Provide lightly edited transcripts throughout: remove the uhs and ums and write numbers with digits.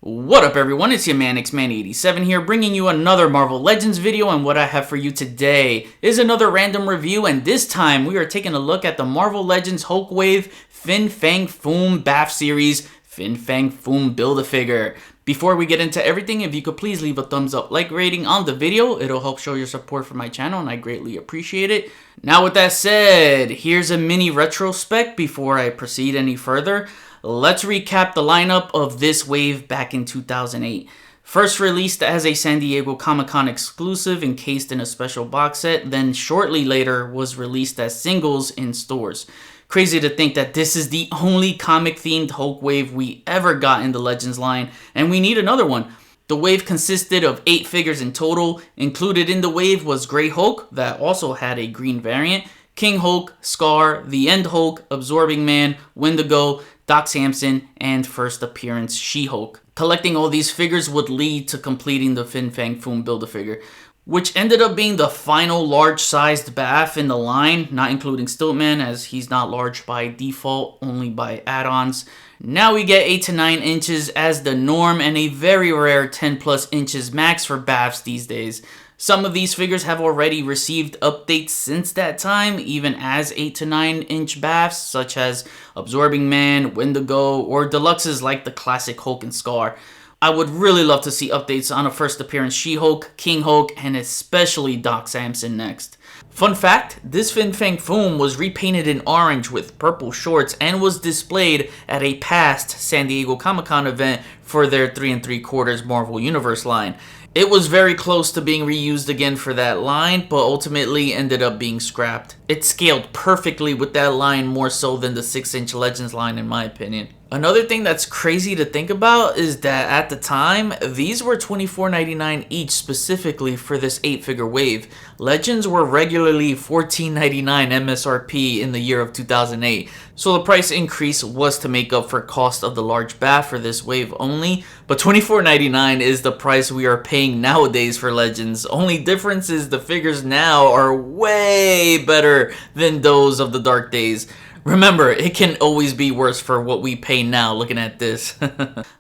What up everyone, it's your man Xman87 here, bringing you another Marvel Legends video, and what I have for you today is another random review, and this time we are taking a look at the Marvel Legends Hulk Wave Fin Fang Foom BAF series, Fin Fang Foom Build-A-Figure. Before we get into everything, if you could please leave a thumbs up like rating on the video, it'll help show your support for my channel and I greatly appreciate it. Now with that said, here's a mini retrospect before I proceed any further. Let's recap the lineup of this wave back in 2008. First released as a San Diego Comic-Con exclusive encased in a special box set, then shortly later was released as singles in stores. Crazy to think that this is the only comic-themed Hulk wave we ever got in the Legends line, and we need another one. The wave consisted of 8 figures in total. Included in the wave was Grey Hulk, that also had a green variant, King Hulk, Scar, The End Hulk, Absorbing Man, Wendigo, Doc Samson, and first appearance She-Hulk. Collecting all these figures would lead to completing the Fin Fang Foom Build-A-Figure, which ended up being the final large-sized BAF in the line, not including Stiltman, as he's not large by default, only by add-ons. Now we get 8 to 9 inches as the norm, and a very rare 10 plus inches max for BAFs these days. Some of these figures have already received updates since that time, even as 8 to 9 inch BAFs, such as Absorbing Man, Wendigo, or deluxes like the classic Hulk and Scar. I would really love to see updates on a first appearance She-Hulk, King Hulk, and especially Doc Samson next. Fun fact, this Fin Fang Foom was repainted in orange with purple shorts and was displayed at a past San Diego Comic-Con event for their 3 3/4 Marvel Universe line. It was very close to being reused again for that line, but ultimately ended up being scrapped. It scaled perfectly with that line, more so than the 6-inch Legends line in my opinion. Another thing that's crazy to think about is that at the time, these were $24.99 each specifically for this 8-figure wave. Legends were regularly $14.99 MSRP in the year of 2008. So the price increase was to make up for cost of the large BAF for this wave only, but $24.99 is the price we are paying nowadays for Legends. Only difference is the figures now are way better than those of the dark days. Remember, it can always be worse for what we pay now looking at this.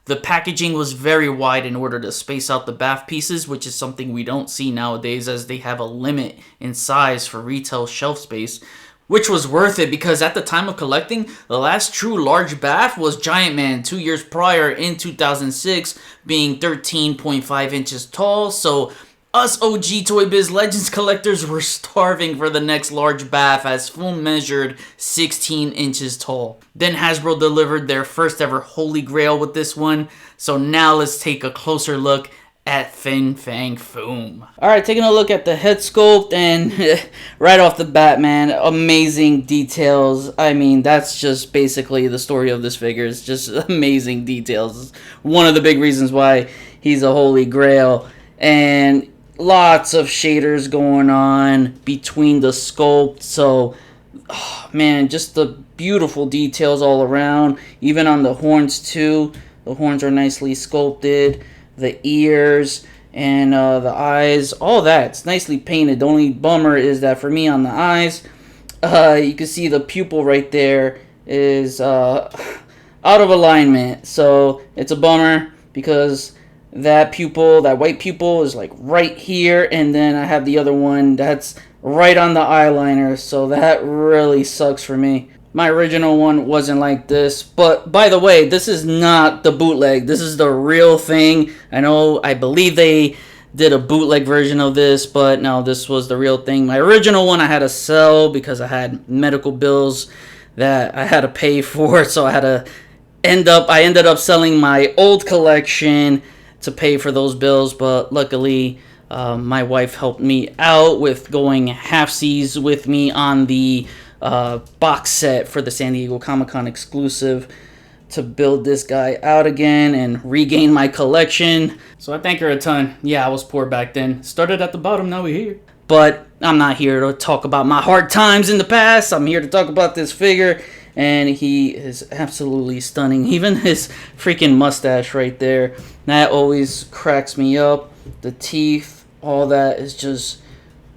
The packaging was very wide in order to space out the BAF pieces, which is something we don't see nowadays as they have a limit in size for retail shelf space. Which was worth it because at the time of collecting, the last true large BAF was Giant Man 2 years prior in 2006, being 13.5 inches tall, so us OG Toy Biz Legends collectors were starving for the next large BAF as Foom measured 16 inches tall. Then Hasbro delivered their first ever Holy Grail with this one, so now let's take a closer look at Fin Fang Foom. Alright, taking a look at the head sculpt, and right off the bat, man, amazing details. I mean, that's just basically the story of this figure. It's just amazing details. One of the big reasons why he's a Holy Grail. And lots of shaders going on between the sculpt, so man, just the beautiful details all around. Even on the horns too, the horns are nicely sculpted, the ears and the eyes, all that's nicely painted. The only bummer is that for me on the eyes, you can see the pupil right there is out of alignment, so it's a bummer because that pupil, that white pupil, is like right here, and then I have the other one that's right on the eyeliner, so that really sucks for me. My original one wasn't like this, but by the way, this is not the bootleg. This is the real thing. I believe they did a bootleg version of this, but no, this was the real thing. My original one I had to sell because I had medical bills that I had to pay for, so I had to I ended up selling my old collection to pay for those bills, but luckily my wife helped me out with going halfsies with me on the box set for the San Diego Comic-Con exclusive to build this guy out again and regain my collection. So I thank her a ton. Yeah, I was poor back then. Started at the bottom, now we're here. But I'm not here to talk about my hard times in the past. I'm here to talk about this figure, and he is absolutely stunning. Even his freaking mustache right there, that always cracks me up. The teeth, all that is just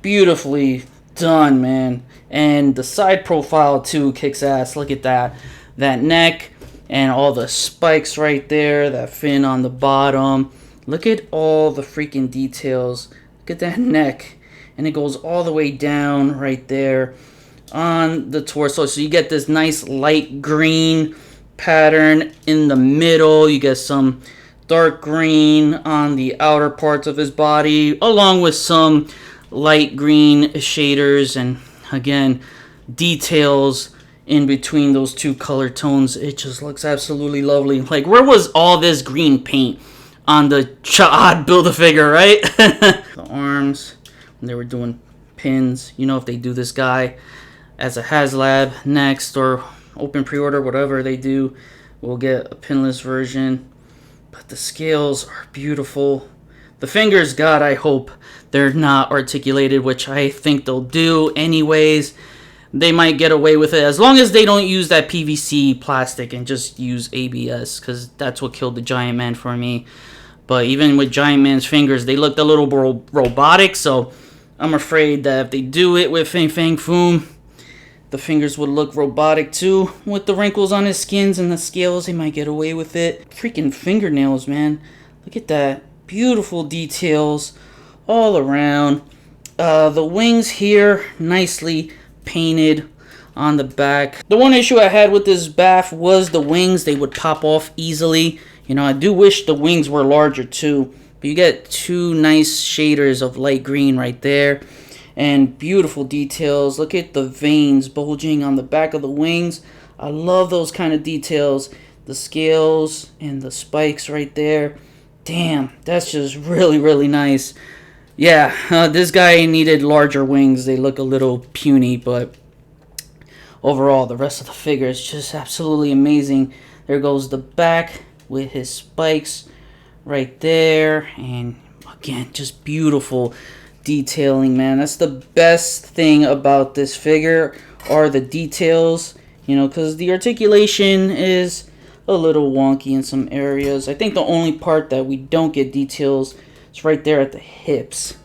beautifully done, man. And the side profile too kicks ass. Look at that. That neck, And all the spikes right there, that fin on the bottom. Look at all the freaking details. Look at that neck. And it goes all the way down right there on the torso. So you get this nice light green pattern in the middle. You get some dark green on the outer parts of his body, along with some light green shaders and, again, details in between those two color tones. It just looks absolutely lovely. Like, where was all this green paint on the Cha'ad Build-A-Figure, right? The arms, when they were doing pins, you know, if they do this guy as a HasLab next or open pre-order, whatever they do, we'll get a pinless version. But the scales are beautiful. The fingers, God, I hope they're not articulated, which I think they'll do anyways. They might get away with it as long as they don't use that PVC plastic and just use ABS, because that's what killed the Giant Man for me. But even with Giant Man's fingers, they looked a little robotic, so I'm afraid that if they do it with Fang Foom, the fingers would look robotic too. With the wrinkles on his skins and the scales, they might get away with it. Freaking fingernails, man. Look at that. Beautiful details all around. The wings here, nicely painted on the back. The one issue I had with this bath was the wings. They would pop off easily. You know, I do wish the wings were larger too. But you get two nice shaders of light green right there. And beautiful details. Look at the veins bulging on the back of the wings. I love those kind of details. The scales and the spikes right there. Damn, that's just really, really nice. Yeah, this guy needed larger wings. They look a little puny, but overall, the rest of the figure is just absolutely amazing. There goes the back with his spikes right there. And again, just beautiful detailing, man. That's the best thing about this figure, are the details, you know, because the articulation is a little wonky in some areas. I think the only part that we don't get details is right there at the hips,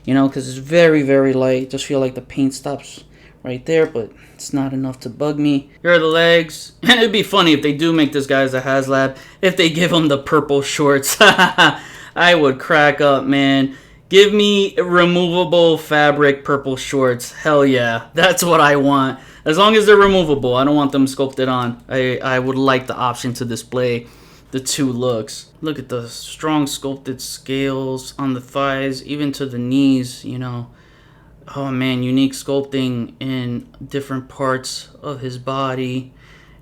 you know, because it's very, very light. Just feel like the paint stops right there, but it's not enough to bug me. Here are the legs. And it'd be funny if they do make this guy as a HasLab, if they give him the purple shorts. I would crack up, man. Give me removable fabric purple shorts. Hell yeah. That's what I want. As long as they're removable. I don't want them sculpted on. I would like the option to display the two looks. Look at the strong sculpted scales on the thighs, even to the knees, you know. Oh man, unique sculpting in different parts of his body.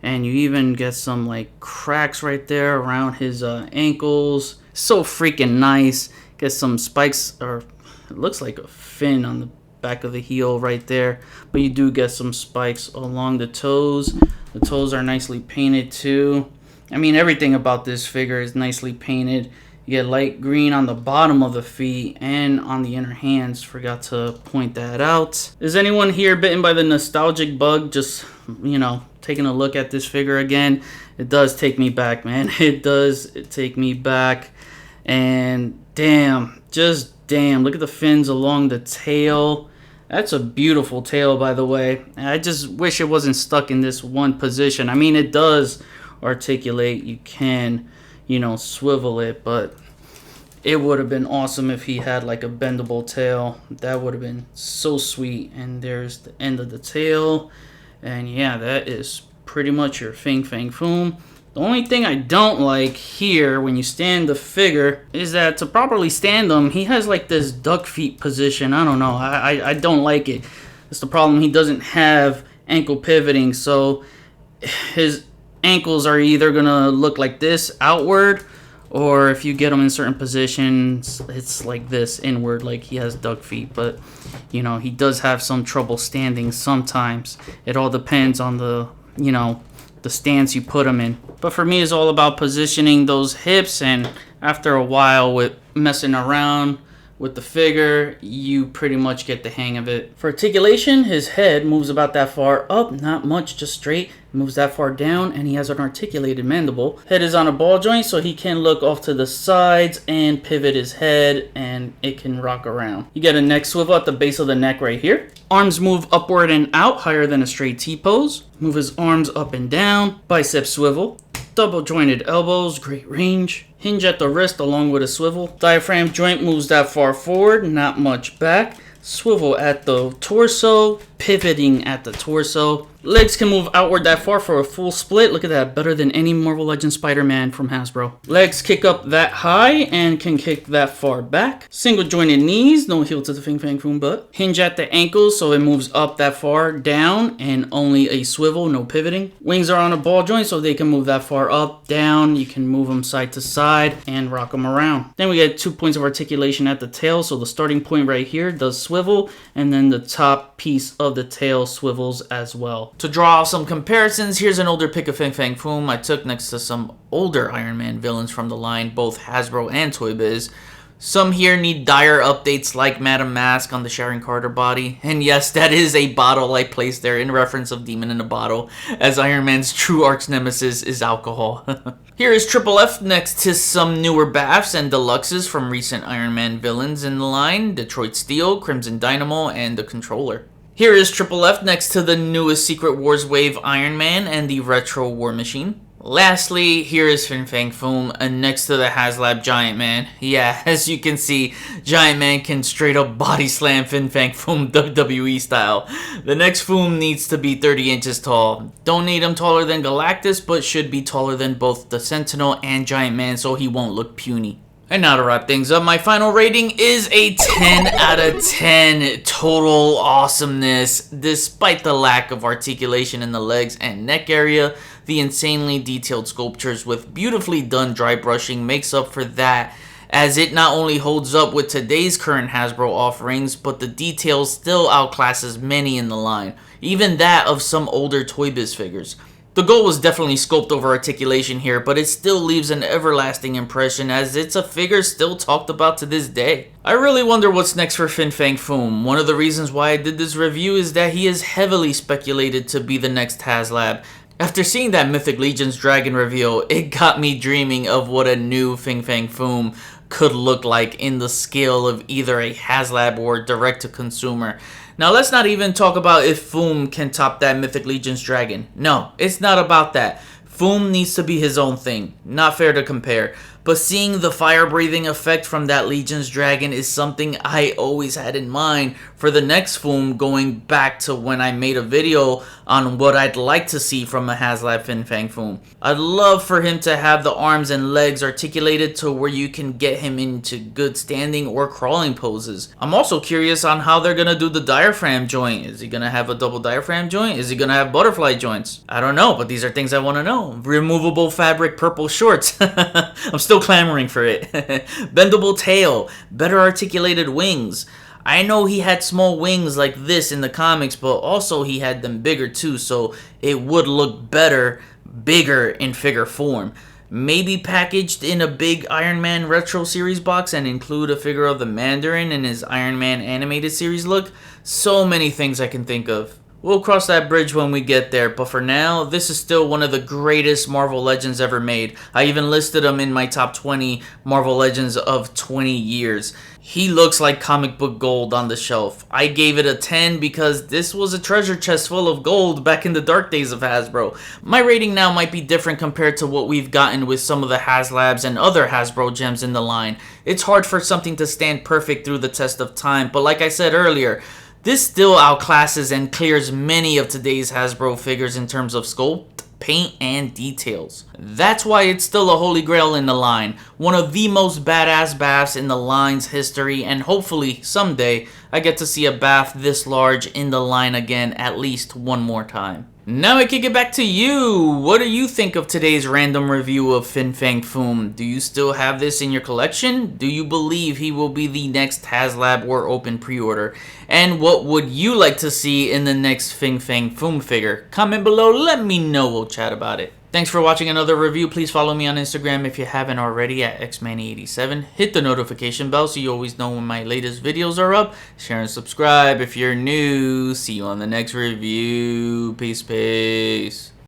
And you even get some like cracks right there around his ankles. So freaking nice. Get some spikes, or it looks like a fin on the back of the heel right there, but you do get some spikes along the toes. The toes are nicely painted too. I mean, everything about this figure is nicely painted. You get light green on the bottom of the feet and on the inner hands. Forgot to point that out. Is anyone here bitten by the nostalgic bug? Just, you know, taking a look at this figure again. It does take me back, man. It does take me back. And damn, just damn, look at the fins along the tail. That's a beautiful tail, by the way. I just wish it wasn't stuck in this one position. I mean, it does articulate. You can, you know, swivel it, but it would have been awesome if he had like a bendable tail. That would have been so sweet. And there's the end of the tail. And yeah, that is pretty much your Fang Foom. The only thing I don't like here when you stand the figure is that to properly stand him, he has like this duck feet position. I don't know. I don't like it. That's the problem. He doesn't have ankle pivoting, so his ankles are either going to look like this outward, or if you get him in certain positions, it's like this inward, like he has duck feet. But, you know, he does have some trouble standing sometimes. It all depends on the, you know, the stance you put them in. But for me, it's all about positioning those hips, and after a while with messing around with the figure, you pretty much get the hang of it. For articulation, his head moves about that far up, not much, just straight. It moves that far down, and he has an articulated mandible. Head is on a ball joint, so he can look off to the sides and pivot his head, and it can rock around. You get a neck swivel at the base of the neck right here. Arms move upward and out, higher than a straight T-pose. Move his arms up and down. Bicep swivel. Double jointed elbows, great range. Hinge at the wrist along with a swivel. Diaphragm joint moves that far forward, not much back. Swivel at the torso, pivoting at the torso. Legs can move outward that far for a full split. Look at that, better than any Marvel Legends Spider-Man from Hasbro. Legs kick up that high and can kick that far back. Single jointed knees, no heel to the Fang Foom butt. Hinge at the ankles so it moves up that far down and only a swivel, no pivoting. Wings are on a ball joint so they can move that far up, down. You can move them side to side and rock them around. Then we get 2 points of articulation at the tail, so the starting point right here does swivel and then the top piece of the tail swivels as well. To draw off some comparisons, here's an older pic of Fang Foom I took next to some older Iron Man villains from the line, both Hasbro and Toy Biz. Some here need dire updates like Madam Mask on the Sharon Carter body. And yes, that is a bottle I placed there in reference of Demon in a Bottle, as Iron Man's true arch nemesis is alcohol. Here is Triple F next to some newer BAFs and deluxes from recent Iron Man villains in the line, Detroit Steel, Crimson Dynamo, and the Controller. Here is Triple F next to the newest Secret Wars Wave Iron Man and the Retro War Machine. Lastly, here is Fang Foom next to the HasLab Giant Man. Yeah, as you can see, Giant Man can straight up body slam Fang Foom WWE style. The next Foom needs to be 30 inches tall. Don't need him taller than Galactus, but should be taller than both the Sentinel and Giant Man so he won't look puny. And now to wrap things up, my final rating is a 10 out of 10. Total awesomeness. Despite the lack of articulation in the legs and neck area, the insanely detailed sculptures with beautifully done dry brushing makes up for that, as it not only holds up with today's current Hasbro offerings, but the details still outclasses many in the line, even that of some older Toy Biz figures. The goal was definitely sculpt over articulation here, but it still leaves an everlasting impression as it's a figure still talked about to this day. I really wonder what's next for Fang Foom. One of the reasons why I did this review is that he is heavily speculated to be the next HasLab. After seeing that Mythic Legion's Dragon reveal, it got me dreaming of what a new Fang Foom could look like in the scale of either a HasLab or direct-to-consumer. Now, let's not even talk about if Foom can top that Mythic Legion's Dragon. No, it's not about that. Foom needs to be his own thing. Not fair to compare. But seeing the fire-breathing effect from that Legion's Dragon is something I always had in mind for the next Foom, going back to when I made a video on what I'd like to see from a HasLab Fang Foom. I'd love for him to have the arms and legs articulated to where you can get him into good standing or crawling poses. I'm also curious on how they're gonna do the diaphragm joint. Is he gonna have a double diaphragm joint? Is he gonna have butterfly joints? I don't know, but these are things I want to know. Removable fabric purple shorts. I'm still clamoring for it. Bendable tail, better articulated wings. I know he had small wings like this in the comics, but also he had them bigger too, so it would look better, bigger in figure form. Maybe packaged in a big Iron Man Retro Series box and include a figure of the Mandarin in his Iron Man Animated Series look. So many things I can think of. We'll cross that bridge when we get there, but for now, this is still one of the greatest Marvel Legends ever made. I even listed him in my top 20 Marvel Legends of 20 years. He looks like comic book gold on the shelf. I gave it a 10 because this was a treasure chest full of gold back in the dark days of Hasbro. My rating now might be different compared to what we've gotten with some of the HasLabs and other Hasbro gems in the line. It's hard for something to stand perfect through the test of time, but like I said earlier, this still outclasses and clears many of today's Hasbro figures in terms of sculpt, paint, and details. That's why it's still a holy grail in the line, one of the most badass BAFs in the line's history, and hopefully someday I get to see a BAF this large in the line again at least one more time. Now I kick it back to you. What do you think of today's random review of Fang Foom? Do you still have this in your collection? Do you believe he will be the next HasLab or open pre-order? And what would you like to see in the next Fang Foom figure? Comment below, let me know, we'll chat about it. Thanks for watching another review. Please follow me on Instagram if you haven't already at xmanny87. Hit the notification bell so you always know when my latest videos are up. Share and subscribe if you're new. See you on the next review. Peace, peace.